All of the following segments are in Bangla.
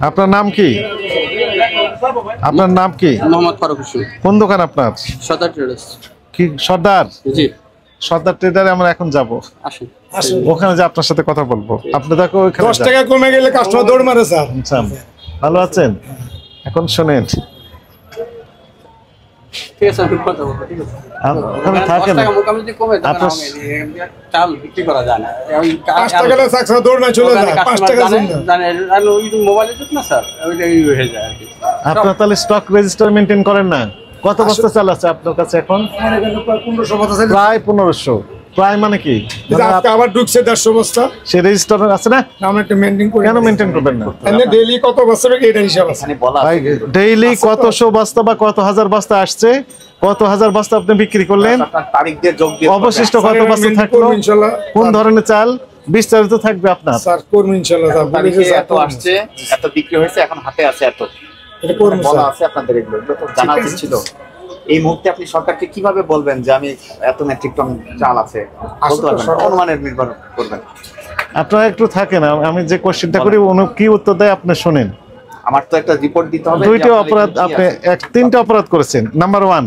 আপনার নাম কি? আপনার নাম কি? মোহাম্মদ ফারুক হোসেন। কোন দোকান আপনার? সরদার ট্রেডার্স। কি সর্দার? জি। সর্দার ট্রেডারে আমরা এখন যাব। আসুন। ওখানে যে আপনার সাথে কথা বলবো। আপনি দেখো ওখানে 10 টাকা কমে গেলে কাস্টমার দৌড় মারে স্যার। আচ্ছা, ভালো আছেন? এখন শুনেন, ঠিক আছে আমি কথা বলবো। ঠিক আছে ওখানে থাকেন। 10 টাকা মোকামে যদি কমে তখন আমি চাল বিক্রি করা যায় না। 5 টাকা লে কাস্টমার দৌড় মারে চলে যায়। 5 টাকা জানেন আর ওই মোবাইলে যত না স্যার ওইটাই হয়ে যায় আর কি। আপনারা তাহলে স্টক রেজিস্টার মেইনটেইন করেন না? কত বস্তা চাল আছে আপনার কাছে এখন? আমার এখানে প্রায় 1500 বস্তা আছে। প্রায় 1500। প্রায় মানে কি? আজকে আবার ঢুকছে 150 বস্তা। সে রেজিস্টার আছে না? আমরা একটা মেইনটেইন করি। কেন মেইনটেইন করবেন না? এনে ডেইলি কত বস্তা হবে এটা হিসাব আছে। এখানে বলা ভাই ডেইলি কতশো বস্তা বা কত হাজার বস্তা আসছে, কত হাজার বস্তা আপনি বিক্রি করলেন, আপনার তারিখ দিয়ে যোগ দিয়ে অবশিষ্ট কত বস্তা থাকলো, ইনশাআল্লাহ কোন ধরনের চাল বিস্তারিত থাকবে আপনার। স্যার করব ইনশাআল্লাহ স্যার। তারিখে এত আসছে, এত বিক্রি হয়েছে, এখন হাতে আছে এত। এটা করব বলা স্যার। আছে আপনাদের এগুলো তো জানা উচিত ছিল। এই মুহূর্তে আপনি সরকারকে কিভাবে বলবেন যে আমি এত মেট্রিক টন চাল আছে? বলতে পারবেন না, অনুমানের নির্ভর করবেন। আপনারা একটু থাকেন, আমি যে কোশ্চেনটা করি উনি কি উত্তর দেয় আপনি শুনেন। আমার তো একটা রিপোর্ট দিতে হবে। দুইটা অপরাধ আপনি তিনটা অপরাধ করেছেন। নাম্বার 1,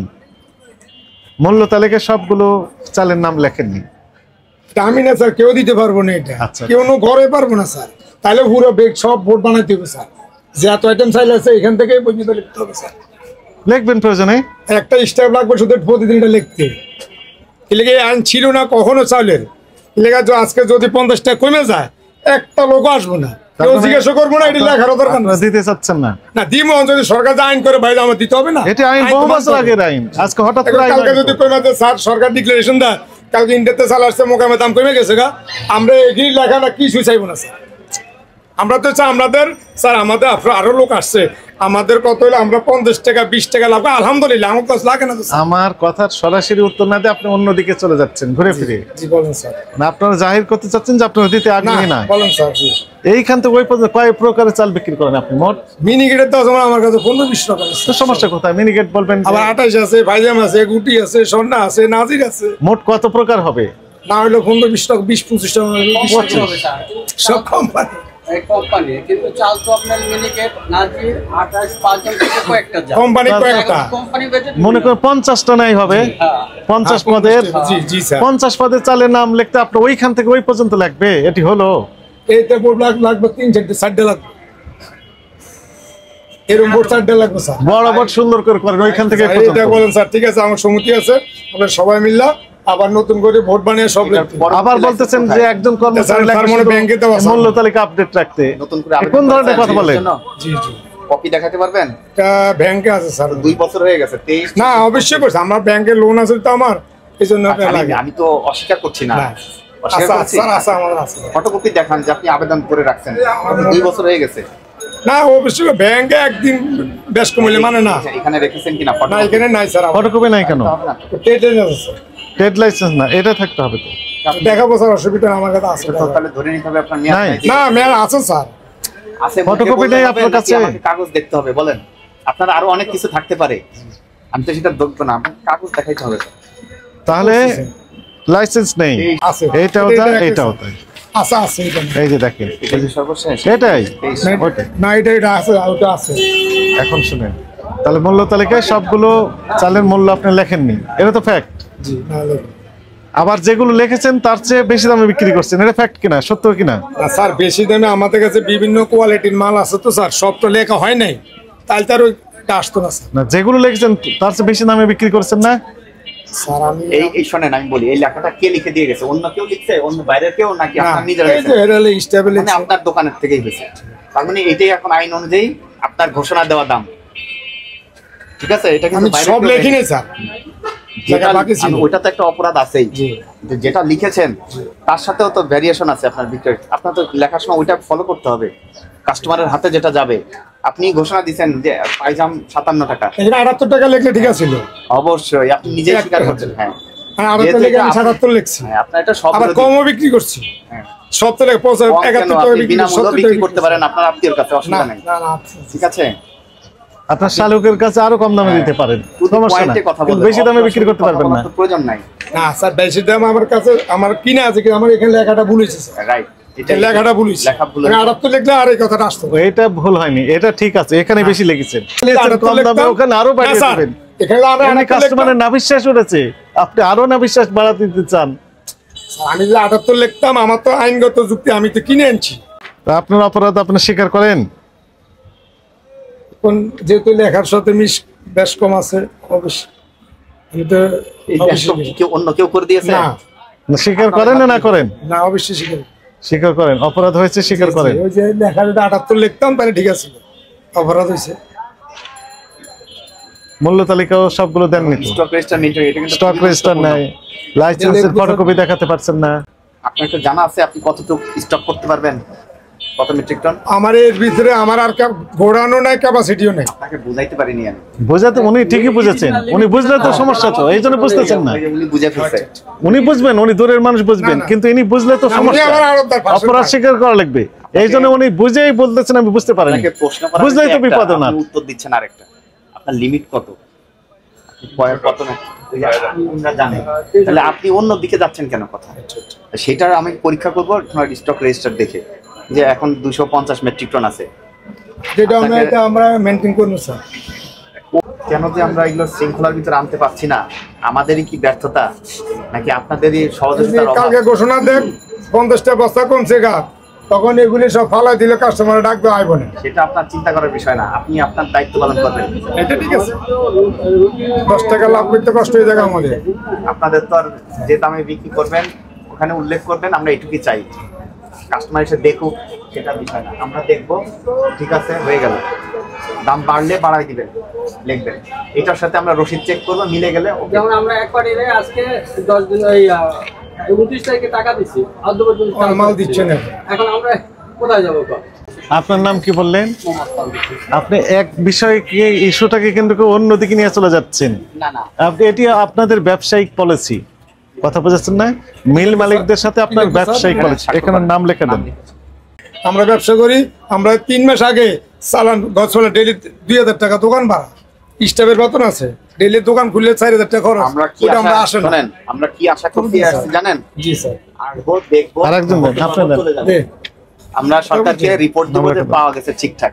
মূল্য তালিকায় সবগুলো চালের নাম লেখেননি। আমি না স্যার, কেউ দিতে পারবো না এটা। আচ্ছা। কেউ ঘরে পারবো না স্যার। তাহলে পুরো বেগ সব বোর্ড বানাইতে হবে স্যার। যে এত আইটেম চাইলে আছে এখান থেকে পর্যন্ত লিখতে হবে স্যার। লিখবেন প্রয়োজনে, একটা স্টাফ লাগবে শুধু প্রতিদিন এটা লিখতে। এলাকা আইন ছিল না কখনো চাউলের। এলাকা আজকে যদি 50 টাকা কমে যায় একটা লোক আসবো না, কেউ জিজ্ঞাসা করবো না। এটা লেখার দরকার না। দিতে চাচ্ছেন না? না দিব, যদি সরকার আইন করে বাইরে আমার দিতে হবে না। এটা আইন বহু বছর আগের আইন, আজকে হঠাৎ করে আইন। কালকে যদি কমে যায় স্যার, সরকার ডিক্লারেশন দেয় কালকে ইন্ডিয়াতে চাল আসছে মোকামে দাম কমে গেছে গা, আমরা এই লেখাটা কিছু চাইবো না স্যার। আমরা তো চাই আমাদের স্যার, আমাদের আরো লোক আসছে, আমাদের কত হলে আমরা 50 টাকা 20 টাকা লাভ, আলহামদুলিল্লাহ। আমার কাছে লাগে না তো স্যার। আমার কথার সরাসরি উত্তর না দিয়ে আপনি অন্যদিকে চলে যাচ্ছেন ঘুরে ফিরে। জি বলেন স্যার। না আপনারা জাহির করতে চাচ্ছেন যে আপনারা দিতে আগ্রহী না। বলেন স্যার। জি এইখান থেকে ওই পর্যন্ত কয় প্রকারের চাল বিক্রি করেন আপনি মোট? মিনিকেটের তো আমার কাছে 15-20 টাকা আছে। তো সমস্যা কোথায়? মিনিকেট বলবেন, আবার 28 আছে, ভাইজাম আছে, গুটি আছে, স্বর্ণা আছে, নাজির আছে। মোট কত প্রকার হবে? না হইলো 15-20 টাকা, 20-25 টাকা সব কোম্পানি। এই কোম্পানি কিন্তু চাল তো আপনার মিনিকেট, নাজির, 28, 5 জন থেকে কয়েকটা যায়। কোম্পানি কয়েকটা। কোম্পানি বেচে মনে করেন 50টা নাই হবে, 50 পদের। জি জি স্যার। 50 পদের চালের নাম লিখতে আপনার ওইখান থেকে ওই পর্যন্ত লাগবে, এটি হলো? এইটা বোর্ড লাগবে 3-4টা লাগবে, এরকম বোর্ড 4টা লাগবে স্যার। বড় বড় সুন্দর করে করেন ওইখান থেকে এইটা বলেন স্যার। ঠিক আছে, আমার সমিতি আছে, আমরা সবাই মিললা আবার নতুন করে ভোট বানিয়ে সব লিখতে। আবার বলতেছেন যে একজন কর্মচারী ব্যাংকে দেওয়া মূল্য তালিকা আপডেট রাখতে, নতুন করে কোন ধরনের কথা বলেন? জি জি। কপি দেখাতে পারবেন? এটা ব্যাংকে আছে স্যার। 2 বছর হয়ে গেছে। 23 না অবশ্যই করছে, আমার ব্যাংকে লোন আছে তো আমার, এই জন্য লাগে। আমি তো অস্বীকার করছি না। আচ্ছা স্যার, আছে আমাদের আছে। ফটোকপি দেখান যে আপনি আবেদন করে রাখছেন। 2 বছর হয়ে গেছে। না অবশ্যই ব্যাংকে একদিন বেশ কমলে মানে না। এখানে রেখেছেন কিনা? না এখানে নাই স্যার। ফটোকপি নাই কেন? টেটে আছে। ট্রেড লাইসেন্স না, এটা থাকতে হবে তো। দেখাবো স্যার, অসুবিধা আমার কাছে আছে। তাহলে ধরে নিতে হবে আপনার মেয়াদ নাই। না মেয়াদ আছে স্যার। আছে, ফটোকপি নেই আপনার কাছে? আমাকে কাগজ দেখতে হবে বলেন। আপনার আরো অনেক কিছু থাকতে পারে, আমি তো সেটা দেখবো না, আপনাকে কাগজ দেখাইতে হবে। তাহলে লাইসেন্স নেই, আছে। এইটাও তাই, এইটাও তাই। আচ্ছা আছে এটা। এই যে দেখেন, এটা যে সর্বশেষ এটাই। না এটা আছে, ওটা আছে। এখন শুনেন, তাহলে মূল্য তালিকায় সবগুলো চালের মূল্য আপনি লেখেননি, এটা তো ফ্যাক্ট। জি না লেখেন। আবার যেগুলো লিখেছেন তার চেয়ে বেশি দামে বিক্রি করছেন, এটা ফ্যাক্ট কিনা, সত্য কিনা? না স্যার, বেশি দামে আমাদের কাছে বিভিন্ন কোয়ালিটির মাল আছে তো স্যার, সব তো লেখা হয় নাই, তাহলে তার ওইটা আসতো না স্যার। না যেগুলো লিখেছেন তার চেয়ে বেশি দামে বিক্রি করছেন না স্যার আমি এই শোনেন, আমি বলি, এই লেখাটা কে লিখে দিয়ে গেছে? অন্য কেউ লিখছে? অন্য বাইরের কেউ, নাকি আপনার নিজের? মানে আপনার দোকানের থেকেই হয়েছে। তার মানে এটাই এখন আইন অনুযায়ী আপনার ঘোষণা দেওয়া দাম, ঠিক আছে? এটা কিন্তু সব লেখি নেই স্যার, ওইটা তো একটা অপরাধ আছেই। যেটা লিখেছেন তার সাথেও তো ভ্যারিয়েশন আছে আপনার বিক্রয়। আপনার তো লেখার সময় ওইটা ফলো করতে হবে। কাস্টমারের হাতে যেটা যাবে, আপনি ঘোষণা দিচ্ছেন যে পাইজাম 57 টাকা, এখানে 78 টাকা লিখলে ঠিক আছে। অবশ্যই আপনি নিজে স্বীকার করছেন। হ্যাঁ, আর 77 লিখছি। আপনার এটা সব আবার কমও বিক্রি করছি। সব তো 71 টাকা বিক্রি করতে পারেন আপনার আত্মীয়র কাছে, অসুবিধা নেই। ঠিক আছে, আপনার শালকের কাছে আরো কম দামে দিতে পারেন, সমস্যা নাই, কিন্তু বেশি দামে বিক্রি করতে পারবেন না। প্রয়োজন নাই। না স্যার, বেশি দাম আমার কাছে আমার কিনা আছে, কিন্তু আমার এখানে লেখাটা ভুল হয়েছে স্যার। রাইট, লেখাটা ভুল হয়েছে। লেখা ভুল আমি 78 লিখলে আর এই কথাটা আসতো না। এটা ভুল হয়নি, এটা ঠিক আছে, এখানে বেশি লিখেছেন। 78 কম দামে লিখতাম। ওখানে আরো না বাড়িয়ে স্যার, দেবেন। এখানে আমি এখানে 78 কাস্টমারের লিখতাম। না বিশ্বাস উঠেছে, আপনি আরো না বিশ্বাস বাড়াতে দিতে চান। আমি যে 78 লিখতাম, আমার তো আইনগত যুক্তি, আমি তো কিনে আনছি। তা আপনার অপরাধ আপনি স্বীকার করেন? কোন যেহেতু লেখার সাথে বেশ কম আছে, অবশ্যই আমি তো এই অবশ্যই ব্যাংক কি অন্য কেউ করে দিয়েছে? না স্বীকার করেন না করেন? না, অবশ্যই স্বীকার স্বীকার করেন, অপরাধ হয়েছে স্বীকার করেন। ওই যে লেখা যদি 78 লিখতাম তাহলে ঠিক আছে, অপরাধ হয়েছে। মূল্য তালিকাও সবগুলো দেননি তো? স্টক রেজিস্টার মেইনটেইন, এটা কিন্তু স্টক রেজিস্টার নাই, লাইসেন্সের ফটোকপি দেখাতে পারছেন না। আপনার একটু জানা আছে আপনি কতটুকু স্টক করতে পারবেন, কত মেট্রিক টন? আমার এর ভিতরে আমার আর ঘোরানো নাই, ক্যাপাসিটিও নাই। আপনাকে বুঝাইতে পারিনি আমি। বোঝাতে উনি ঠিকই বুঝেছেন, উনি বুঝলে তো সমস্যা, তো এই জন্য বুঝতেছেন না। ওই যে উনি বুঝে ফেলছে। উনি বুঝবেন, উনি দূরের মানুষ বুঝবেন, না, না। কিন্তু ইনি বুঝলে তো উনি সমস্যা, আমার আড়তদার পাশে অপরাধ পায়। স্বীকার করা লাগবে। এই জন্য উনি বুঝেই বলতেছেন আমি বুঝতে পারিনি। আপনাকে প্রশ্ন করা বুঝলেই তো হয়েছে বিপদ একটা, না। আপনি উত্তর দিচ্ছেন আরেকটা। আপনার লিমিট কত, কত না আমরা জানি, তাহলে আপনি অন্য দিকে যাচ্ছেন কেন কথা? সেটার আমি পরীক্ষা করবো আপনার স্টক রেজিস্টার দেখে, যে এখন 250 মেট্রিক টন আছে। যেটা আমরা মেনটেন করবো স্যার। কেন যে আমরা এগুলো শৃঙ্খলার ভিতরে আনতে পারছি না, আমাদেরই কি ব্যর্থতা নাকি আপনাদেরই সহযোগিতার অভাব? কালকে ঘোষণা দেন 50টা বস্তা কমছে গা, তখন এগুলি সব ফালাই দিলে কাস্টমার ডাকবে, আইব না। সেটা আপনার চিন্তা করার বিষয় না, আপনি আপনার দায়িত্ব পালন করবেন। এটা ঠিক আছে, 10 টাকা লাভ করতে কষ্ট হয়ে যাবে আমাদের। আপনাদের তো আর যে দামে বিক্রি করবেন ওখানে উল্লেখ করবেন, আমরা এটুকুই চাই। কাস্টমার এসে দেখুক সেটা বিষয় না, আমরা দেখবো ঠিক আছে হয়ে গেল, দাম বাড়লে বাড়াই দিবেন, লিখবেন। এটার সাথে আমরা রসিদ চেক করবো, মিলে গেলে okay। যেমন আমরা এক পার্টিতে আজকে 10 দিন ওই 29 তারিখে টাকা দিছি, আদ্য পর্যন্ত টাকা মাল দিচ্ছে না। এখন আমরা কোথায় যাবো? আপনার নাম কি বললেন? আপনি এক বিষয়কে, ইস্যুটাকে কেন্দ্র করে অন্যদিকে নিয়ে চলে যাচ্ছেন। না না, আপনি এটি আপনাদের ব্যবসায়িক পলিসি, কথা বুঝাচ্ছেন না? মিল মালিকদের সাথে আপনার ব্যবসায়িক পলিসি, এখানে নাম লিখে দেন। আমরা ব্যবসা করি, আমরা 3 মাস আগে চালান গছলা ডেইলি 2000 টাকা দোকান ভাড়া, স্টাফের বেতন আছে, ডেইলি দোকান খুললে 4000 টাকা খরচ। আমরা কি ওটা আমরা আশা আসে না। শোনেন, আমরা কি আশা করছি আসছি জানেন? জি স্যার। আসবো দেখবো, আরেকজন দেন, আপনার দেন। চলে যাবো। দে। আমরা সরকারকে রিপোর্ট দেবো যে পাওয়া গেছে ঠিকঠাক,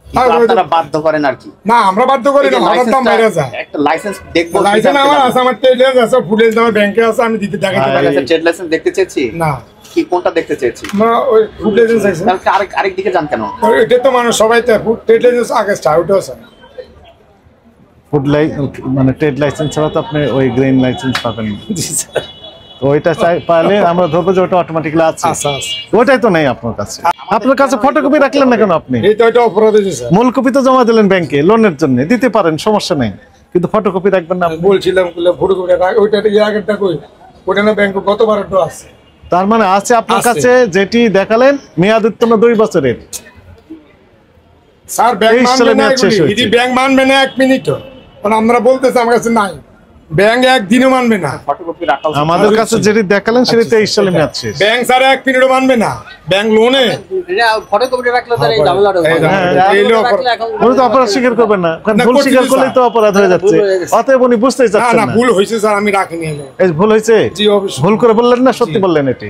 কিন্তু আর আপনারা বাধ্য করেন আর কি। না, আমরা বাধ্য করি না, হঠাৎ দাম বাইরে যায়। একটা লাইসেন্স দেখবো, লাইসেন্স আমার আছে, আমার ট্রেড আছে, ফুটেজ আমার ব্যাংকে আছে, আমি দিতে দেখাতে পারি ট্রেড লাইসেন্স দেখতে চেয়েছি না। কি, কোনটা দেখতে চেয়েছি? আমরা ওই ফুড লাইসেন্স আছে, তাহলে আরেক দিকে যান কেন? এটা তো মানুষ সবাই তো ট্রেড লাইসেন্স আগে চায়, ওটাও আছে। ফুড মানে ট্রেড লাইসেন্স ছাড়া তো আপনি ওই গ্রেন লাইসেন্স পাবেন না। জি স্যার। তো ওইটা পাইলে আমরা ধরবো যে ওটা অটোমেটিক্যালি আছে, আচ্ছা আচ্ছা, ওটাই তো নেই আপনার কাছে। আপনার কাছে ফটোকপি রাখলেন না কেন? আপনি এই তো এটা অপরাধ হয়েছে স্যার। মূল কপি তো জমা দিলেন ব্যাংকে লোনের জন্য, দিতে পারেন, সমস্যা নেই, কিন্তু ফটোকপি রাখবেন না। বলছিলাম ফটোকপি ওইটা ইয়ে আগেরটা কই, ওটা না ব্যাংকে গতবার তো আছে। তার মানে আছে আপনার আছে। কাছে, যেটি দেখালেন মেয়াদ উত্তীর্ণ 2 বছরের। স্যার ব্যাংক 23 সালে মানবে না, মেয়াদ শেষ হয়েছে। যদি ব্যাংক মানবে না 1 মিনিটও, কারণ আমরা বলতেছি আমার কাছে নাই, ব্যাংক একদিনও মানবে না। ফটোকপি রাখা উচিত। আমাদের কাছে যেটি দেখালেন সেটি 23 সালে মেয়াদ শেষ। ব্যাংক স্যার 1 মিনিটও মানবে না, ব্যাংক লোনে। ফটোকপি রাখলে তার এই ঝামেলাটা এই হয় না। ঝামেলাটা, এই ফটোকপি লোক- রাখলে এখন উনি তো অপরাধ স্বীকার করবেন না, কারণ না, ভুল করছি স্বীকার তো করলেই তো অপরাধ হয়ে যাচ্ছে। ভুল হয়ে গেছে। অতএব উনি বুঝতেই না চাচ্ছেন না, না। ভুল হয়েছে স্যার, আমি রাখিনি এলো। এই ভুল হয়েছে, জি অবশ্যই। ভুল করে বললেন না সত্যি বললেন এটি?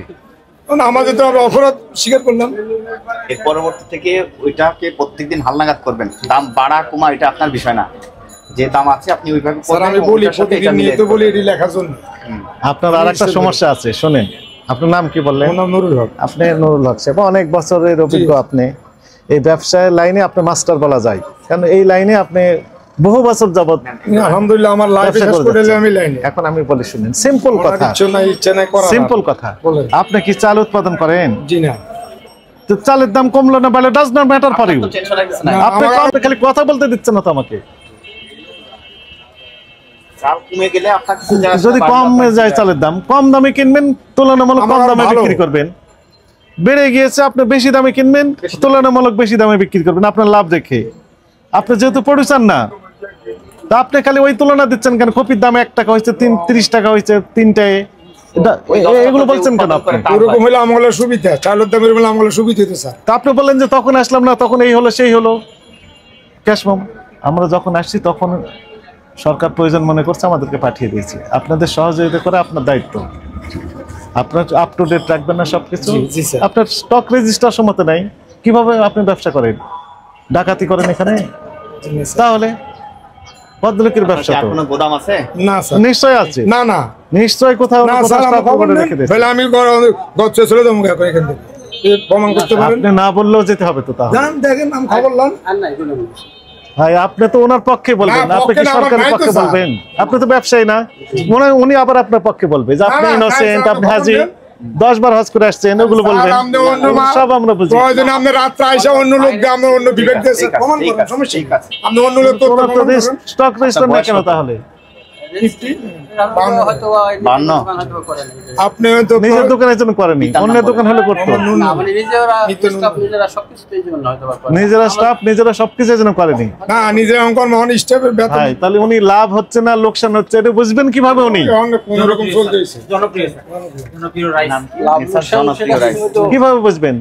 কারণ আমাদের তো আমরা অপরাধ স্বীকার করলাম। এর পরবর্তী থেকে ওইটাকে প্রত্যেকদিন হালনাগাদ করবেন, দাম বাড়া কমা এটা আপনার বিষয় না, যে দাম আছে আপনি ওইভাবে স্যার করবেন আমি এবং বলি ওইটার সাথে প্রতিদিন এটা নিয়ে মিলে তো বলি এটি লেখার জন্য। আপনার আর একটা সমস্যা আছে, শোনেন। আপনার নাম কি বললেন? আমার নাম নুরুল হক। আপনি নুরুল হক সাহেব, অনেক বছরের অভিজ্ঞ আপনি। এই ব্যবসায়ের লাইনে আপনি মাস্টার বলা যায়, কারণ এই লাইনে আপনি বহু বছর যাবত আলহামদুলিল্লাহ আমার লাইফে ব্যবসা শেষ করে করে যাচ্ছেন। আমি লাইনে। এখন আমি বলি শুনেন, সিম্পল ওনার কথা, ইচ্ছা নাই করা। সিম্পল কথা। বলেন। আপনি কি চাল উৎপাদন করেন? জি না। তো চালের দাম কমলো না বাড়লো, does not matter for you. তো টেনশন লাগছে না, না। আপনি খালি কথা বলতে দিচ্ছেন না তো আমাকে। চাল কমে গেলে আপনার কিছু যায় আসে না, যদি বাড়লে কমে আপনার যায় কিছু চালের দাম, কম দামে কিনবেন, তুলনামূলক কম আমার দামে ভালো। বিক্রি করবেন। বেড়ে গিয়েছে আপনি বেশি দামে কিনবেন, তুলনামূলক বেশি দামে বিক্রি করবেন আপনার লাভ দেখে। আপনি যেহেতু প্রডিউসার না, তা আপনি খালি ওই তুলনা দিচ্ছেন কেন? কপির দাম 1 টাকা হয়েছে, 30 টাকা হয়েছে 3টায়, এগুলো বলছেন কেন আপনি? ওরকম হলে আমগুলো সুবিধা, চালের দামের হলে আমগুলো সুবিধা হতো স্যার। তা আপনি বললেন যে তখন আসলাম না, তখন এই হলো সেই হলো। ক্যাশ মাম, আমরা যখন আসছি তখন সরকার প্রয়োজন মনে করছে আমাদেরকে পাঠিয়ে দিয়েছে। আপনাদের সহযোগিতা করা আপনার দায়িত্ব। আপনার আপ টু ডেট রাখবেন না সবকিছু? জি, জি, স্যার। আপনার স্টক রেজিস্টার সম্মত নাই, কিভাবে আপনি ব্যবসা করেন? ডাকাতি করেন এখানে? তাহলে ভদ্রলোকের ব্যবসা তো কোনো গোদাম আছে? না স্যার, নিশ্চয় আছে, না না নিশ্চয় কোথাও না না কোথাও স্যার, আমার stock খবর করে নেই। রেখে দিয়েছে। তাহলে আমি গচ্ছে চলে যাবো এখন এখান থেকে। প্রমাণ করতে পারেন? আপনি না বললেও যেতে হবে তো তাহলে। জান দেখেন আমি খবর লান। আর নাই কোনো কিছু। ভাই আপনি তো ওনার পক্ষে বলবেন না, না, আপনি কি পক্ষে না, আমার সরকারের নাই তো পক্ষে স্যার। বলবেন? আপনি তো ব্যবসায়ী না, মনে হয় উনি আবার আপনার পক্ষে বলবে যে আপনি না, না, ইনোসেন্ট, স্যার, আপনি আপনি হাজি, বলবেন। 10 বার হজ করে আসছেন, এগুলো বলবেন। স্যার, আপনি অন্য সব আমরা বুঝি। প্রয়োজনে আপনি রাত্রে আইসা অন্য লোক দিয়ে আপনি অন্য বিবেক দিয়ে ঠিক আছে, প্রমাণ ঠিক করেন, আছে, সমস্যা ঠিক নেই। আছে। আপনি অন্য লোক তথ্য ওনার তো প্রমাণ করেন। স্টক রেজিস্টার না বয়স কেন কত? তাহলে? 50 হয়তো বা এমনি 52 দোকান হয়তো বা করে নাই। আপনি তো নিজের দোকানের জন্য করেনি, পিতার নাম অন্যের বলেন। দোকান হলে করতো। না, মানে নিজেরা নিত্য staff নিজেরা সবকিছুতেই জন্য হয়তো বা করে। নিজেরা স্টাফ নিজেরা সবকিছুর জন্য করেনি। না নিজের অঙ্কন মহান স্টাফের বেতন ভাই তাহলে উনি লাভ হচ্ছে না লোকসান হচ্ছে এটা বুঝবেন কিভাবে উনি? কোন রকম চলতেছে। জনপ্রিয় রাইস। লাভ জনপ্রিয় রাইস। কিভাবে বুঝবেন?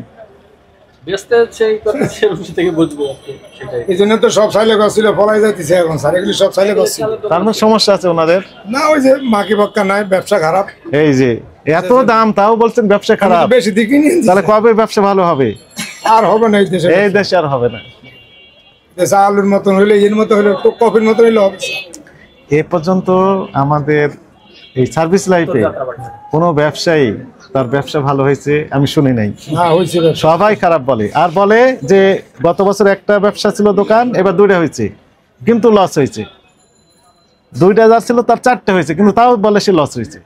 বেচতে সেই কথা সে থেকে বুঝবো আর কি, সেটাই। এই জন্য তো সব সাইলে গছিল ফলাই যাইতেছে এখন স্যার, এগুলি সব সাইলে গছিল। তার মানে সমস্যা আছে ওনাদের। না ওই যে মাকি পক্কা নাই, ব্যবসা খারাপ, এই যে এত দাম তাও বলছেন ব্যবসা আমি খারাপ, তো বেশি দিকই নিয়ে তাহলে কবে ব্যবসা ভালো হবে? আর হবে না এই দেশে। এই দেশে আর হবে না। দেশে আলুর মতন হইলে এর মতো হইলে কফির মতো হইলে হবে। এ পর্যন্ত আমাদের এই সার্ভিস লাইফে কোনো ব্যবসায়ী তার ব্যবসা ভালো হয়েছে আমি শুনি নাই। না হয়েছে ব্যবসা। সবাই খারাপ বলে, আর বলে যে গত বছর একটা ব্যবসা ছিল দোকান, এবার 2টা হয়েছে কিন্তু লস হয়েছে। 2টা যার ছিল তার 4টে হয়েছে কিন্তু তাও বলে সে লস হয়েছে।